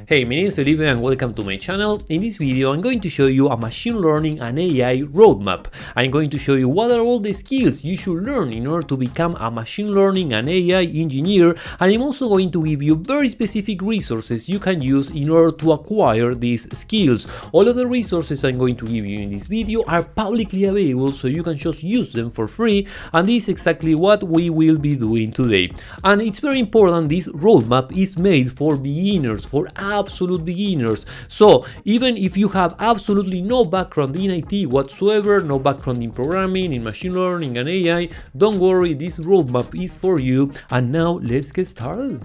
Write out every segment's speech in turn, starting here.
Hey, my name is Felipe and welcome to my channel. In this video I'm going to show you a machine learning and AI roadmap. I'm going to show you what are all the skills you should learn in order to become a machine learning and AI engineer, and I'm also going to give you very specific resources you can use in order to acquire these skills. All of the resources I'm going to give you in this video are publicly available, so you can just use them for free, and this is exactly what we will be doing today. And it's very important, this roadmap is made for beginners, for absolute beginners. So even if you have absolutely no background in IT whatsoever, no background in programming, in machine learning and AI, don't worry, this roadmap is for you. And now let's get started.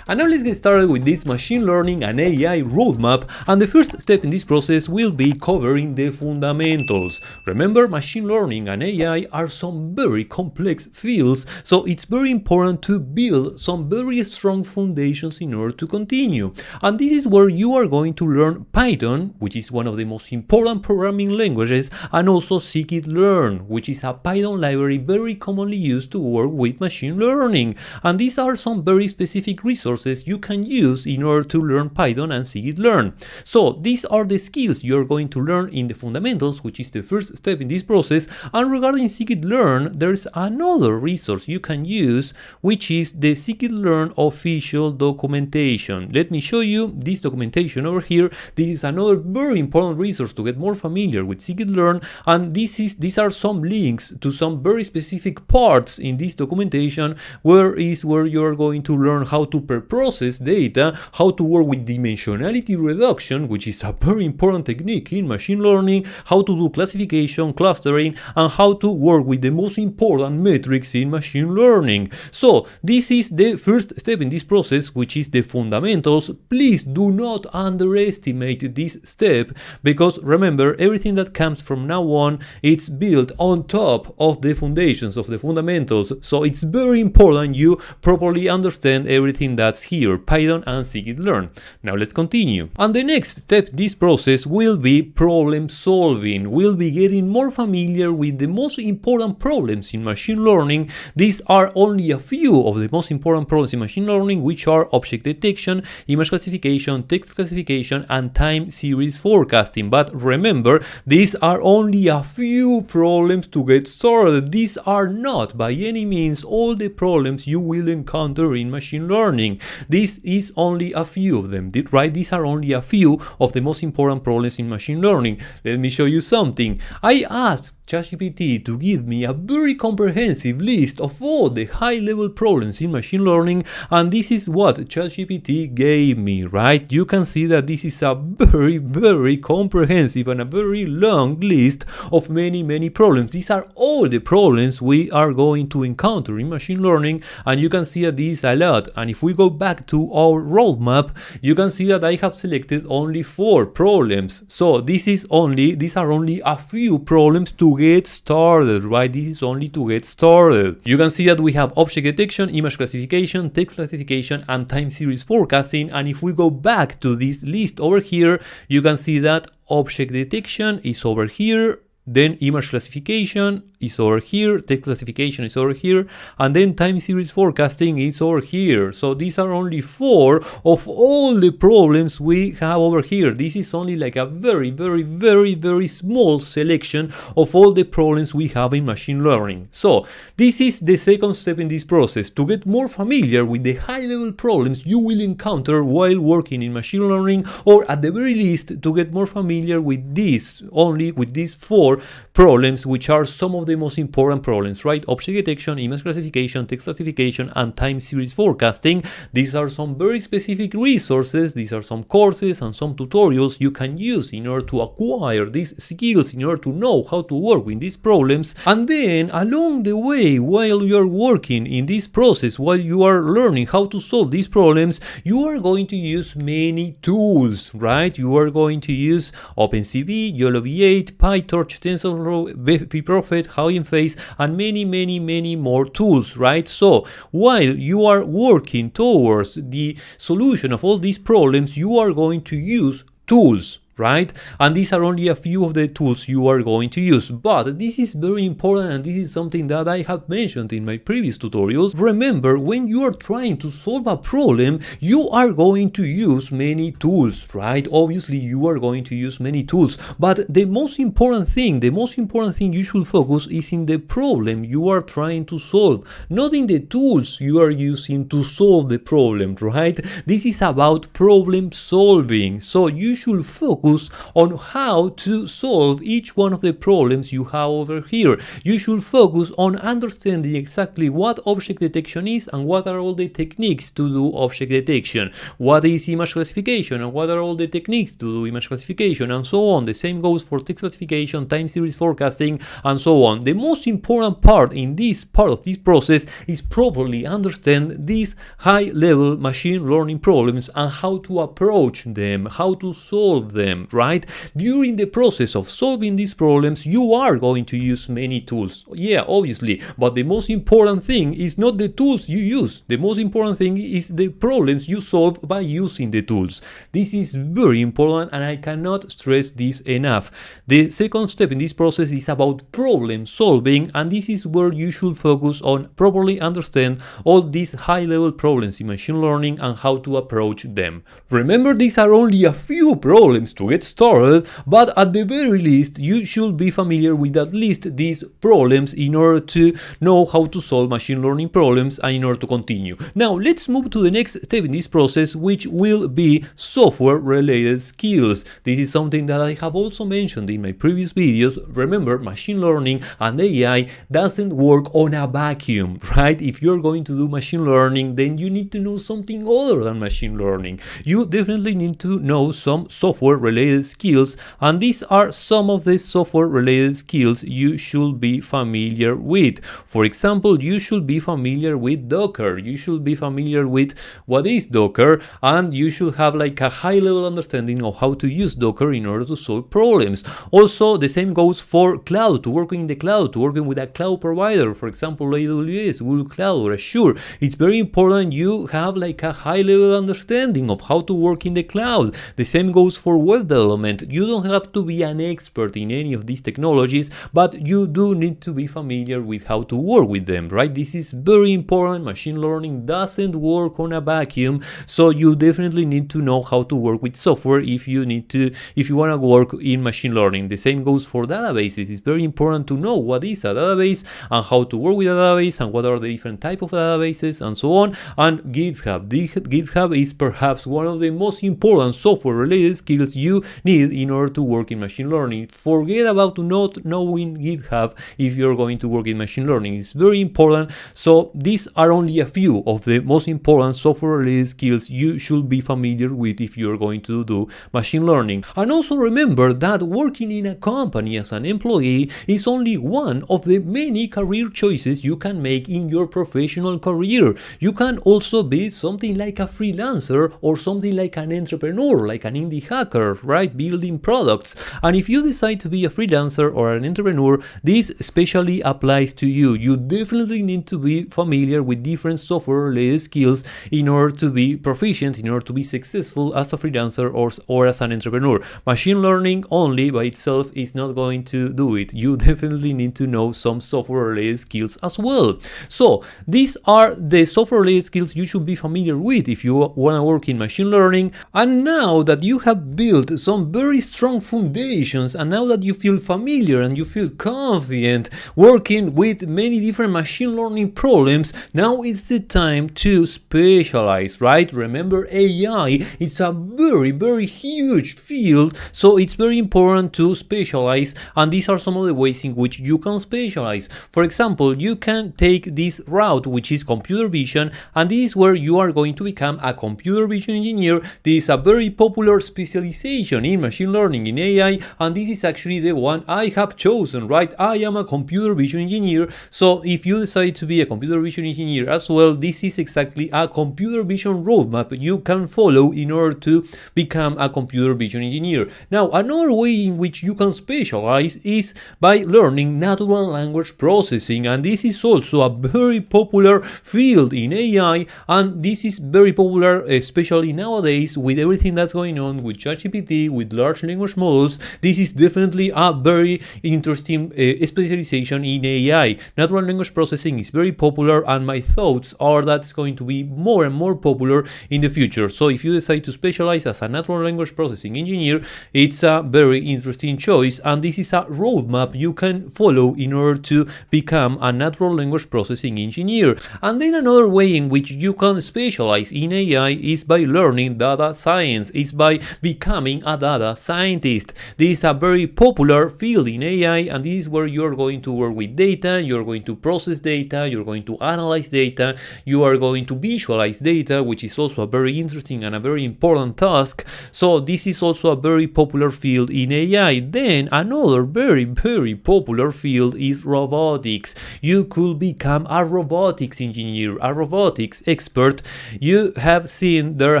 With this machine learning and AI roadmap, and the first step in this process will be covering the fundamentals. Remember, machine learning and AI are some very complex fields, so it's very important to build some very strong foundations in order to continue. And this is where you are going to learn Python, which is one of the most important programming languages, and also scikit-learn, which is a Python library very commonly used to work with machine learning. And these are some very specific resources you can use in order to learn Python and scikit-learn. So these are the skills you're going to learn in the fundamentals, which is the first step in this process. And regarding scikit-learn, there's another resource you can use, which is the scikit-learn official documentation. Let me show you this documentation over here. This is another very important resource to get more familiar with scikit-learn, and these are some links to some very specific parts in this documentation where you are going to learn how to pre-process data, how to work with dimensionality reduction, which is a very important technique in machine learning, how to do classification, clustering, and how to work with the most important metrics in machine learning. So this is the first step in this process, which is the fundamentals. Please do not underestimate this step, because remember, everything that comes from now on, it's built on top of the foundations of the fundamentals. So it's very important you properly understand everything that's here, Python and scikit-learn. Now let's continue. And the next step in this process will be problem solving. We'll be getting more familiar with the most important problems in machine learning. These are only a few of the most important problems in machine learning, which are object detection, image classification, text classification, and time series forecasting. But remember, these are only a few problems to get started. These are not by any means all the problems you will encounter in machine learning. This is only a few of them, right? These are only a few of the most important problems in machine learning. Let me show you something. I asked ChatGPT to give me a very comprehensive list of all the high-level problems in machine learning, and this is what ChatGPT gave me, right? You can see that this is a very comprehensive and a very long list of many problems. These are all the problems we are going to encounter in machine learning, and you can see that this is a lot. And if we go back to our roadmap, you can see that I have selected only 4 problems. So these are only a few problems to get started, right? This is only to get started. You can see that we have object detection, image classification, text classification, and time series forecasting. And if we go back to this list over here, you can see that object detection is over here, then image classification is over here, text classification is over here, and then time series forecasting is over here. So these are only 4 of all the problems we have over here. This is only like a very small selection of all the problems we have in machine learning. So this is the second step in this process, to get more familiar with the high-level problems you will encounter while working in machine learning, or at the very least to get more familiar with these 4 problems, which are some of the most important problems, right? Object detection, image classification, text classification, and time series forecasting. These are some very specific resources. These are some courses and some tutorials you can use in order to acquire these skills, in order to know how to work with these problems. And then along the way, while you are working in this process, while you are learning how to solve these problems, you are going to use many tools, right? You are going to use OpenCV, YOLO V8, PyTorch, TensorFlow, vProfit, Hugging Face, and many more tools, right? So while you are working towards the solution of all these problems, you are going to use tools. right? And these are only a few of the tools you are going to use. But this is very important, and this is something that I have mentioned in my previous tutorials. Remember, when you are trying to solve a problem, you are going to use many tools, right? Obviously, you are going to use many tools, but the most important thing you should focus is in the problem you are trying to solve, not in the tools you are using to solve the problem, right? This is about problem solving. So you should focus on how to solve each one of the problems you have over here. You should focus on understanding exactly what object detection is and what are all the techniques to do object detection, what is image classification and what are all the techniques to do image classification, and so on. The same goes for text classification, time series forecasting, and so on. The most important part in this part of this process is properly understand these high-level machine learning problems and how to approach them, how to solve them, right? During the process of solving these problems, you are going to use many tools. Yeah, obviously, but the most important thing is not the tools you use. The most important thing is the problems you solve by using the tools. This is very important, and I cannot stress this enough. The second step in this process is about problem solving, and this is where you should focus on properly understand all these high-level problems in machine learning and how to approach them. Remember, these are only a few problems to get started, but at the very least, you should be familiar with at least these problems in order to know how to solve machine learning problems and in order to continue. Now, let's move to the next step in this process, which will be software-related skills. This is something that I have also mentioned in my previous videos. Remember, machine learning and AI doesn't work on a vacuum, right? If you're going to do machine learning, then you need to know something other than machine learning. You definitely need to know some software-related skills, and these are some of the software-related skills you should be familiar with. For example, you should be familiar with Docker. You should be familiar with what is Docker, and you should have like a high-level understanding of how to use Docker in order to solve problems. Also, the same goes for cloud, to working in the cloud, to working with a cloud provider, for example, AWS, Google Cloud, or Azure. It's very important you have like a high-level understanding of how to work in the cloud. The same goes for web development. You don't have to be an expert in any of these technologies, but you do need to be familiar with how to work with them, right? This is very important. Machine learning doesn't work on a vacuum, so you definitely need to know how to work with software if you want to work in machine learning. The same goes for databases. It's very important to know what is a database and how to work with a database and what are the different types of databases and so on. And GitHub. GitHub is perhaps one of the most important software-related skills you need in order to work in machine learning. Forget about not knowing GitHub if you're going to work in machine learning. It's very important. So these are only a few of the most important software-related skills you should be familiar with if you're going to do machine learning. And also remember that working in a company as an employee is only one of the many career choices you can make in your professional career. You can also be something like a freelancer or something like an entrepreneur, like an indie hacker, right? Building products. And if you decide to be a freelancer or an entrepreneur, this especially applies to you. You definitely need to be familiar with different software-related skills in order to be proficient, in order to be successful as a freelancer or as an entrepreneur. Machine learning only by itself is not going to do it. You definitely need to know some software-related skills as well. So these are the software-related skills you should be familiar with if you want to work in machine learning. And now that you have built some very strong foundations, and now that you feel familiar and you feel confident working with many different machine learning problems, now it's the time to specialize, right? Remember, AI is a very huge field, so it's very important to specialize, and these are some of the ways in which you can specialize. For example, you can take this route, which is computer vision, and this is where you are going to become a computer vision engineer. This is a very popular specialization in machine learning in AI, and this is actually the one I have chosen, right? I am a computer vision engineer, so if you decide to be a computer vision engineer as well, this is exactly a computer vision roadmap you can follow in order to become a computer vision engineer. Now, another way in which you can specialize is by learning natural language processing, and this is also a very popular field in AI, and this is very popular especially nowadays with everything that's going on with ChatGPT GPT, with large language models, this is definitely a very interesting specialization in AI. Natural language processing is very popular, and my thoughts are that it's going to be more and more popular in the future. So if you decide to specialize as a natural language processing engineer, it's a very interesting choice, and this is a roadmap you can follow in order to become a natural language processing engineer. And then another way in which you can specialize in AI is by learning data science, is by becoming a data scientist. This is a very popular field in AI, and this is where you're going to work with data, you're going to process data, you're going to analyze data, you are going to visualize data, which is also a very interesting and a very important task. So this is also a very popular field in AI. Then another very popular field is robotics. You could become a robotics engineer, a robotics expert. You have seen there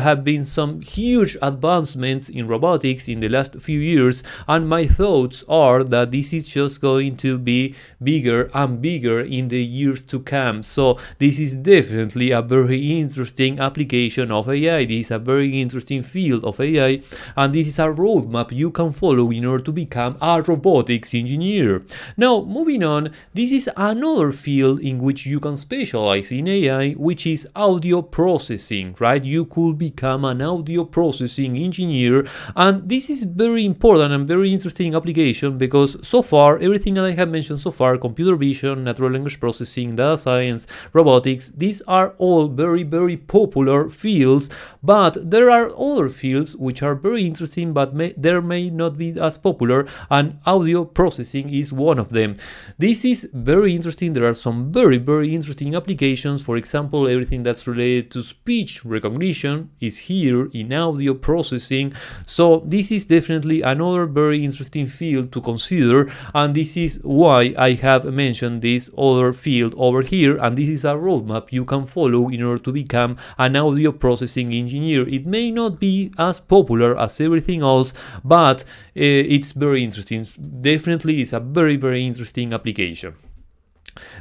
have been some huge advancements in robotics in the last few years, and my thoughts are that this is just going to be bigger and bigger in the years to come. So this is definitely a very interesting application of AI. This is a very interesting field of AI, and this is a roadmap you can follow in order to become a robotics engineer. Now, moving on, this is another field in which you can specialize in AI, which is audio processing, right? You could become an audio processing engineer, and this is very important and very interesting application because so far, everything that I have mentioned so far, computer vision, natural language processing, data science, robotics, these are all very popular fields, but there are other fields which are very interesting but there may not be as popular, and audio processing is one of them. This is very interesting. There are some very interesting applications. For example, everything that's related to speech recognition is here in audio processing. So this is definitely another very interesting field to consider, and this is why I have mentioned this other field over here, and this is a roadmap you can follow in order to become an audio processing engineer. It may not be as popular as everything else, but it's very interesting. Definitely it's a very interesting application.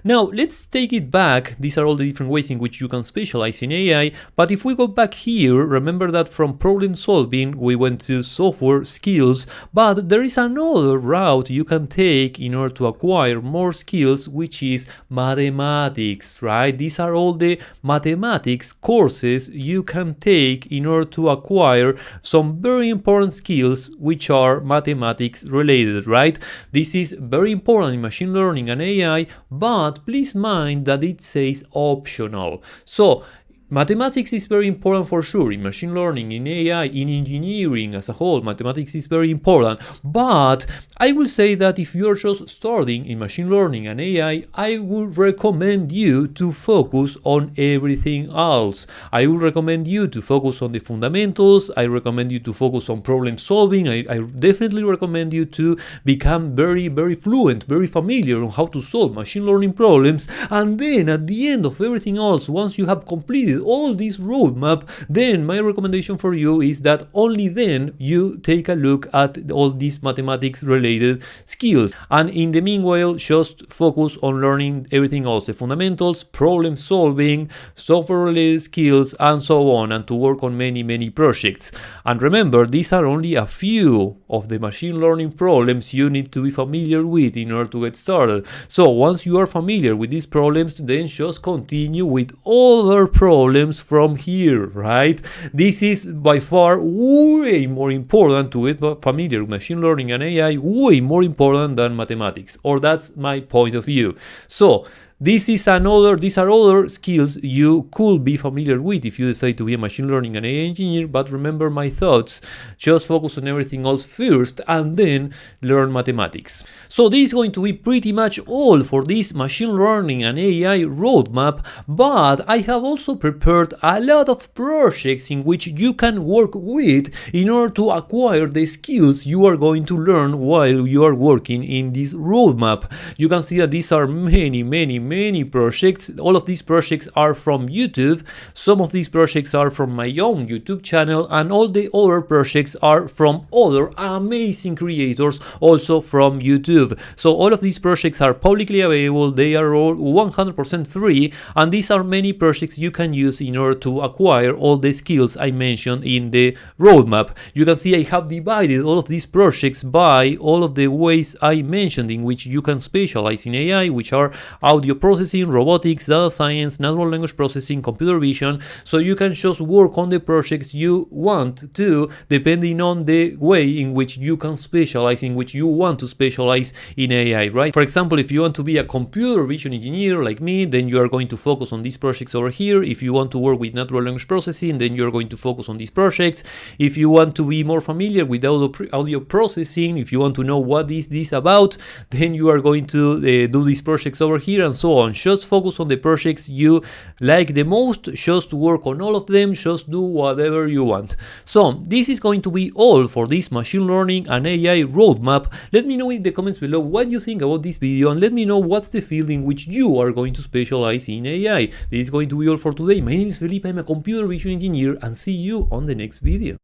Now, let's take it back. These are all the different ways in which you can specialize in AI. But if we go back here, remember that from problem solving, we went to software skills. But there is another route you can take in order to acquire more skills, which is mathematics, right? These are all the mathematics courses you can take in order to acquire some very important skills which are mathematics related, right? This is very important in machine learning and AI, but please mind that it says optional. So mathematics is very important for sure in machine learning, in AI, in engineering as a whole. Mathematics is very important, but I will say that if you're just starting in machine learning and AI, I would recommend you to focus on everything else. I would recommend you to focus on the fundamentals. I recommend you to focus on problem solving. I definitely recommend you to become very fluent, very familiar on how to solve machine learning problems, and then at the end of everything else, once you have completed all this roadmap, then my recommendation for you is that only then you take a look at all these mathematics related skills, and in the meanwhile just focus on learning everything else, the fundamentals, problem solving, software related skills, and so on, and to work on many projects. And remember, these are only a few of the machine learning problems you need to be familiar with in order to get started. So once you are familiar with these problems, then just continue with other problems from here, right? This is by far way more important to get familiar with machine learning and AI, way more important than mathematics, or that's my point of view. So these are other skills you could be familiar with if you decide to be a machine learning and AI engineer, but remember my thoughts, just focus on everything else first and then learn mathematics. So this is going to be pretty much all for this machine learning and AI roadmap, but I have also prepared a lot of projects in which you can work with in order to acquire the skills you are going to learn while you are working in this roadmap. You can see that these are many many projects. All of these projects are from YouTube. Some of these projects are from my own YouTube channel, and all the other projects are from other amazing creators also from YouTube. So all of these projects are publicly available. They are all 100% free, and these are many projects you can use in order to acquire all the skills I mentioned in the roadmap. You can see I have divided all of these projects by all of the ways I mentioned in which you can specialize in AI, which are audio processing, robotics, data science, natural language processing, computer vision. So you can just work on the projects you want to, depending on the way in which you can specialize, in which you want to specialize in AI, right? For example, if you want to be a computer vision engineer like me, then you are going to focus on these projects over here. If you want to work with natural language processing, then you're going to focus on these projects. If you want to be more familiar with audio processing, if you want to know what is this about, then you are going to do these projects over here, and so on. Just focus on the projects you like the most, just work on all of them, just do whatever you want. So this is going to be all for this machine learning and AI roadmap. Let me know in the comments below what you think about this video, and let me know what's the field in which you are going to specialize in AI. This is going to be all for today. My name is Felipe, I'm a computer vision engineer, and see you on the next video.